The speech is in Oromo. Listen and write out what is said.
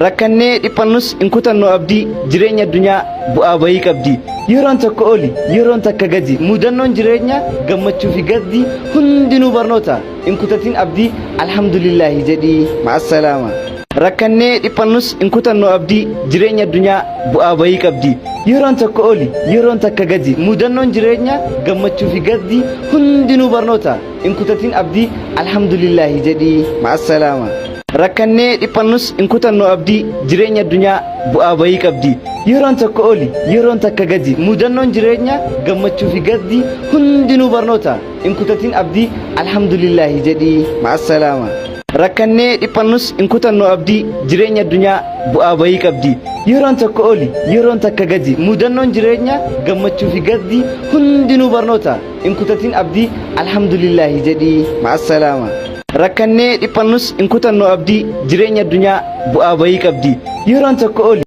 rakkannee dhiphannus in kutannoo abdii jireenya addunyaa bu'aa bayii qabdi yeroon tokko oli yeroon takka gadi mudannoon jireenya gammachuu fi gaddi hundinuu barnoota in kutatin abdii alhamdulillahi jedhii ma'assalaama rakkannee dhiphannus in kutannoo abdii jireenya addunyaa bu'aa bayii qabdi yeroon tokko oli yeroon takka gadi mudannoon jireenya gammachuu fi gaddi hundinuu barnoota in kutatin abdii alhamdulillahi jedhii ma'assalaama rakkannee dhiphannus in kutannoo abdii jireenya addunyaa bu'aa bayii qabdi yeroon tokko oli yeroon takka gadi mudannoon jireenya gammachuu fi gaddi hundinuu barnoota in kutatin abdii alhamdulillahi jedhii ma'assalaama rakkannee dhiphannus in kutannoo abdii jireenya addunyaa bu'aa bayii qabdi yeroon tokko oli yeroon takka gadi mudannoon jireenya gammachuu fi gaddi hundinuu barnoota in kutatin abdii alhamdulillahi jedhii ma'assalaama rakkannee dhiphannus in kutannoo abdii jireenya addunyaa bu'aa bayii qabdi yeroon tokko oli